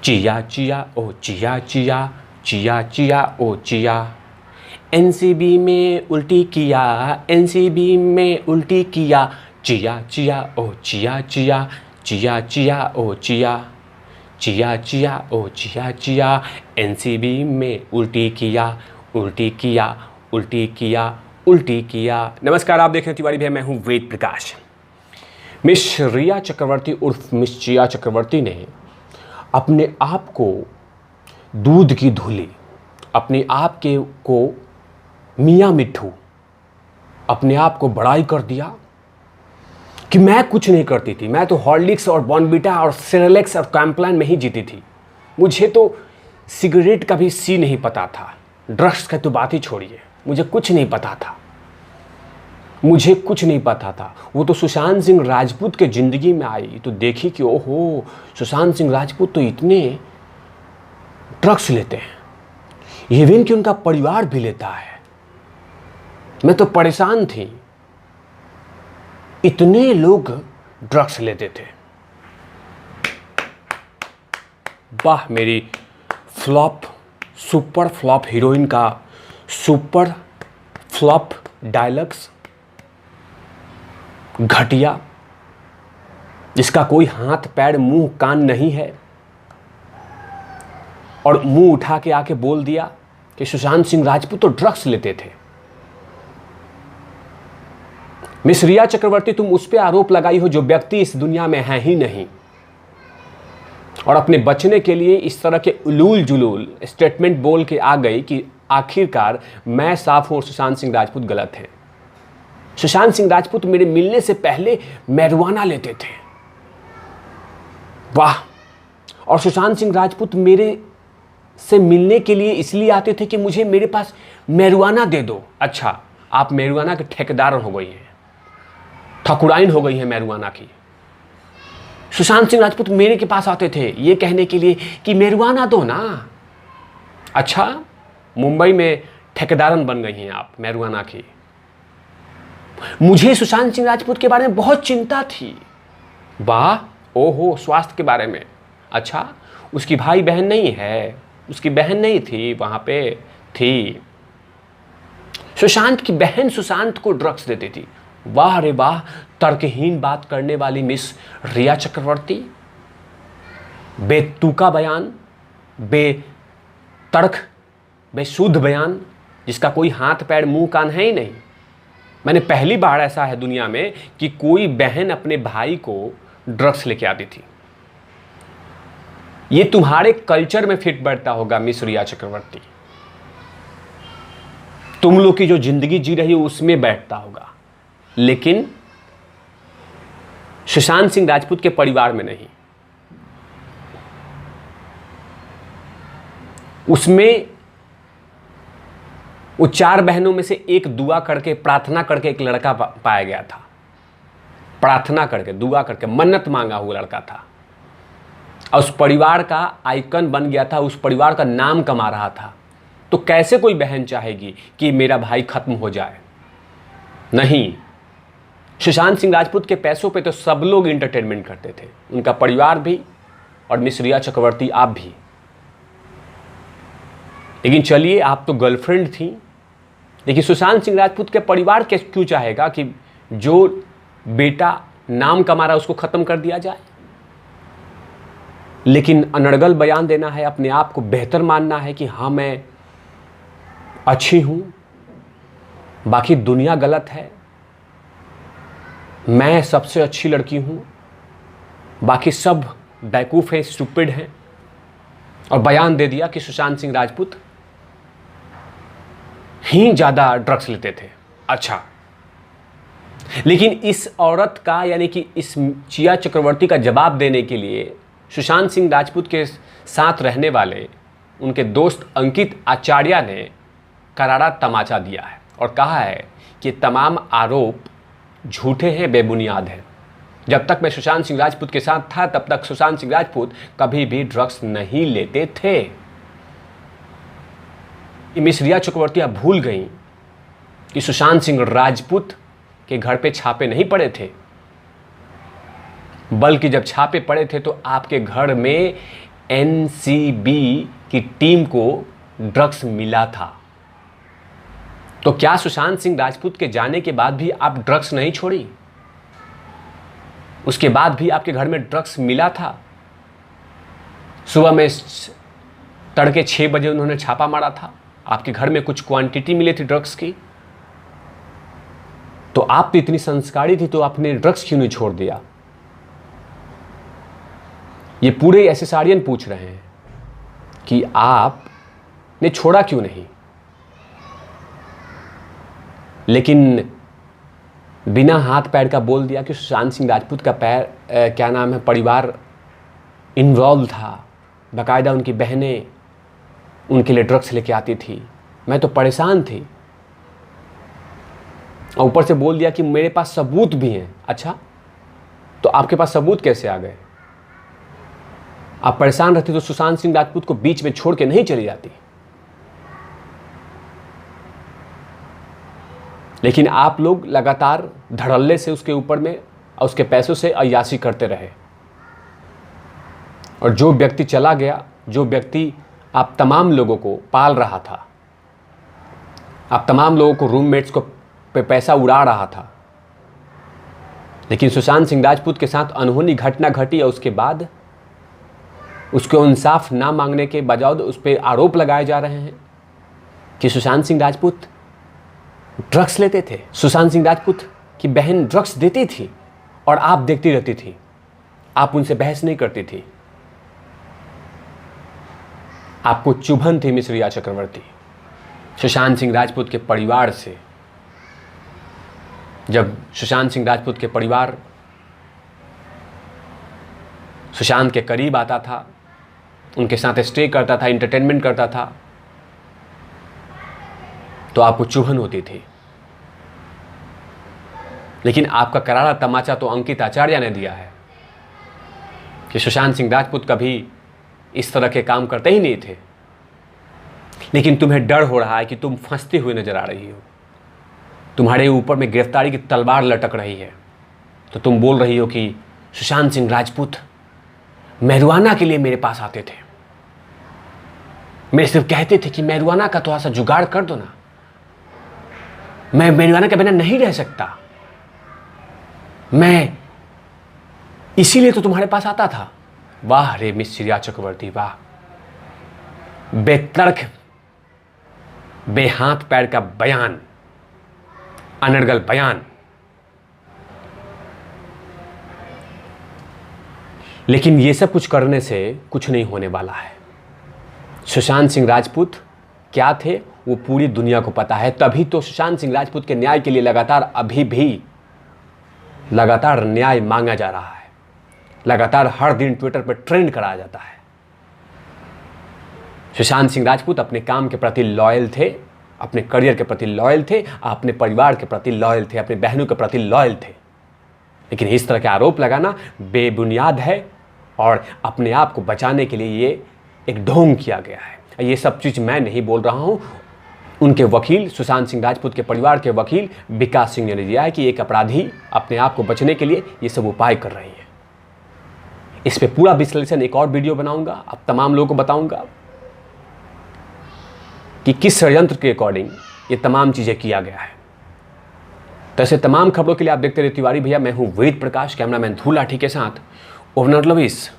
Chia chia ओ chia chia, chia chia ओ chia. NCB में उल्टी किया, एनसीबी में उल्टी किया। चिया चिया ओ चिया चिया, चिया चिया ओ चिया। चिया चिया ओ चिया चिया, एनसीबी में उल्टी किया, उल्टी किया, उल्टी किया, उल्टी किया। नमस्कार, आप देख रहे हैं तिवारी भैया, मैं हूं वेद प्रकाश। मिस रिया चक्रवर्ती उर्फ मिस चिया चक्रवर्ती ने अपने आप को दूध की धुली, अपने आप के को मियाँ मिट्ठू, अपने आप को बड़ाई कर दिया कि मैं कुछ नहीं करती थी, मैं तो हॉर्लिक्स और बॉर्नवीटा और सेरेलेक्स और कॉम्प्लान में ही जीती थी। मुझे तो सिगरेट का भी सी नहीं पता था, ड्रग्स का तो बात ही छोड़िए, मुझे कुछ नहीं पता था, मुझे कुछ नहीं पता था। वो तो सुशांत सिंह राजपूत के ज़िंदगी में आई तो देखी कि ओहो, सुशांत सिंह राजपूत तो इतने ड्रग्स लेते हैं, इवन कि उनका परिवार भी लेता है। मैं तो परेशान थी, इतने लोग ड्रग्स लेते थे। वाह, मेरी फ्लॉप, सुपर फ्लॉप हीरोइन का सुपर फ्लॉप डायलॉग्स, घटिया, जिसका कोई हाथ पैर मुंह कान नहीं है, और मुंह उठा के आके बोल दिया कि सुशांत सिंह राजपूत तो ड्रग्स लेते थे। मिस रिया चक्रवर्ती, तुम उस पर आरोप लगाई हो जो व्यक्ति इस दुनिया में है ही नहीं, और अपने बचने के लिए इस तरह के उलूल जुलूल स्टेटमेंट बोल के आ गई कि आखिरकार मैं साफ हूं और सुशांत सिंह राजपूत गलत है। सुशांत सिंह राजपूत मेरे मिलने से पहले मैरिजुआना लेते थे। वाह, और सुशांत सिंह राजपूत मेरे से मिलने के लिए इसलिए आते थे कि मुझे मेरे पास मैरिजुआना दे दो। अच्छा, आप मैरिजुआना के ठेकेदार हो गई हैं, ठकुराइन हो गई हैं मैरिजुआना की। सुशांत सिंह राजपूत मेरे के पास आते थे ये कहने के लिए कि मैरिजुआना दो ना। अच्छा, मुंबई में ठेकेदारन बन गई हैं आप मैरिजुआना की। मुझे सुशांत सिंह राजपूत के बारे में बहुत चिंता थी। वाह, ओहो, स्वास्थ्य के बारे में। अच्छा, उसकी भाई बहन नहीं है, उसकी बहन नहीं थी, वहां पे थी। सुशांत की बहन सुशांत को ड्रग्स देती थी। वाह रे वाह, तर्कहीन बात करने वाली मिस रिया चक्रवर्ती, बेतुका बयान, बेतर्क, बेशुद्ध बयान, जिसका कोई हाथ पैर मुंह कान है ही नहीं। मैंने पहली बार ऐसा है दुनिया में कि कोई बहन अपने भाई को ड्रग्स लेके आती थी। ये तुम्हारे कल्चर में फिट बैठता होगा मिस रिया चक्रवर्ती, तुम लोग की जो जिंदगी जी रही हो उसमें बैठता होगा, लेकिन सुशांत सिंह राजपूत के परिवार में नहीं। उसमें वो 4 बहनों में से एक दुआ करके, प्रार्थना करके एक लड़का पाया गया था। प्रार्थना करके, दुआ करके, मन्नत मांगा हुआ लड़का था, और उस परिवार का आइकन बन गया था, उस परिवार का नाम कमा रहा था। तो कैसे कोई बहन चाहेगी कि मेरा भाई खत्म हो जाए? नहीं, सुशांत सिंह राजपूत के पैसों पे तो सब लोग इंटरटेनमेंट करते थे, उनका परिवार भी और मिस रिया चक्रवर्ती आप भी। लेकिन चलिए, आप तो गर्लफ्रेंड थी, लेकिन सुशांत सिंह राजपूत के परिवार क्यों चाहेगा कि जो बेटा नाम कमा रहा है उसको खत्म कर दिया जाए? लेकिन अनर्गल बयान देना है, अपने आप को बेहतर मानना है कि हाँ मैं अच्छी हूं, बाकी दुनिया गलत है, मैं सबसे अच्छी लड़की हूं, बाकी सब बेवकूफ़ हैं, स्टूपिड हैं, और बयान दे दिया कि सुशांत सिंह राजपूत ही ज़्यादा ड्रग्स लेते थे। अच्छा, लेकिन इस औरत का, यानी कि इस चिया चक्रवर्ती का जवाब देने के लिए सुशांत सिंह राजपूत के साथ रहने वाले उनके दोस्त अंकित आचार्य ने करारा तमाचा दिया है और कहा है कि तमाम आरोप झूठे हैं, बेबुनियाद हैं। जब तक मैं सुशांत सिंह राजपूत के साथ था तब तक सुशांत सिंह राजपूत कभी भी ड्रग्स नहीं लेते थे। मिस रिया चक्रवर्ती आप भूल गई कि सुशांत सिंह राजपूत के घर पे छापे नहीं पड़े थे, बल्कि जब छापे पड़े थे तो आपके घर में एनसीबी की टीम को ड्रग्स मिला था। तो क्या सुशांत सिंह राजपूत के जाने के बाद भी आप ड्रग्स नहीं छोड़ी? उसके बाद भी आपके घर में ड्रग्स मिला था। सुबह में तड़के 6 बजे उन्होंने छापा मारा था, आपके घर में कुछ क्वांटिटी मिली थी ड्रग्स की। तो आप तो इतनी संस्कारी थी, तो आपने ड्रग्स क्यों नहीं छोड़ दिया? ये पूरे एसएसआरियन पूछ रहे हैं कि आपने छोड़ा क्यों नहीं। लेकिन बिना हाथ पैर का बोल दिया कि सुशांत सिंह राजपूत का परिवार इन्वॉल्व था। बाकायदा उनकी बहनें उनके लिए ड्रग्स लेके आती थी। मैं तो परेशान थी। और ऊपर से बोल दिया कि मेरे पास सबूत भी हैं। अच्छा, तो आपके पास सबूत कैसे आ गए? आप परेशान रहती तो सुशांत सिंह राजपूत को बीच में छोड़ के नहीं चली जाती। लेकिन आप लोग लगातार धड़ल्ले से उसके ऊपर में और उसके पैसों से अय्याशी करते रहे। और जो व्यक्ति चला गया, जो व्यक्ति आप तमाम लोगों को पाल रहा था, आप तमाम लोगों को रूममेट्स को पे पैसा उड़ा रहा था, लेकिन सुशांत सिंह राजपूत के साथ अनहोनी घटना घटी और उसके बाद उसको इंसाफ ना मांगने के बजाय उस पर आरोप लगाए जा रहे हैं कि सुशांत सिंह राजपूत ड्रग्स लेते थे, सुशांत सिंह राजपूत की बहन ड्रग्स देती थी और आप देखती रहती थी, आप उनसे बहस नहीं करती थी। आपको चुभन थी मिस रिया चक्रवर्ती सुशांत सिंह राजपूत के परिवार से। जब सुशांत सिंह राजपूत के परिवार सुशांत के करीब आता था, उनके साथ स्टे करता था, एंटरटेनमेंट करता था, तो आपको चुभन होती थी। लेकिन आपका करारा तमाचा तो अंकित आचार्य ने दिया है कि सुशांत सिंह राजपूत कभी इस तरह के काम करते ही नहीं थे। लेकिन तुम्हें डर हो रहा है कि तुम फंसती हुई नजर आ रही हो, तुम्हारे ऊपर में गिरफ्तारी की तलवार लटक रही है, तो तुम बोल रही हो कि सुशांत सिंह राजपूत मैरुआना के लिए मेरे पास आते थे, मेरे सिर्फ कहते थे कि मैरुआना का थोड़ा सा जुगाड़ कर दो ना, मैं मैरुआना के बिना नहीं रह सकता, मैं इसीलिए तो तुम्हारे पास आता था। वाह रे मिस रिया चक्रवर्ती, वाह, बेतड़क बेहाथ पैर का बयान, अनर्गल बयान। लेकिन ये सब कुछ करने से कुछ नहीं होने वाला है। सुशांत सिंह राजपूत क्या थे वो पूरी दुनिया को पता है। तभी तो सुशांत सिंह राजपूत के न्याय के लिए लगातार अभी भी लगातार न्याय मांगा जा रहा है, लगातार हर दिन ट्विटर पर ट्रेंड कराया जाता है। सुशांत सिंह राजपूत अपने काम के प्रति लॉयल थे, अपने करियर के प्रति लॉयल थे, अपने परिवार के प्रति लॉयल थे, अपने बहनों के प्रति लॉयल थे। लेकिन इस तरह के आरोप लगाना बेबुनियाद है और अपने आप को बचाने के लिए ये एक ढोंग किया गया है। ये सब चीज़ मैं नहीं बोल रहा हूँ, उनके वकील, सुशांत सिंह राजपूत के परिवार के वकील विकास सिंह ने दिया है कि एक अपराधी अपने आप को बचने के लिए ये सब उपाय कर रही है। इस पे पूरा विश्लेषण एक और वीडियो बनाऊंगा, अब तमाम लोगों को बताऊंगा कि किस षड्यंत्र के अकॉर्डिंग ये तमाम चीज़ें किया गया है। तो ऐसे तमाम खबरों के लिए आप देखते रहिए तिवारी भैया। मैं हूं वेद प्रकाश, कैमरामैन धूल लाठी के साथ ओवरनर लविस।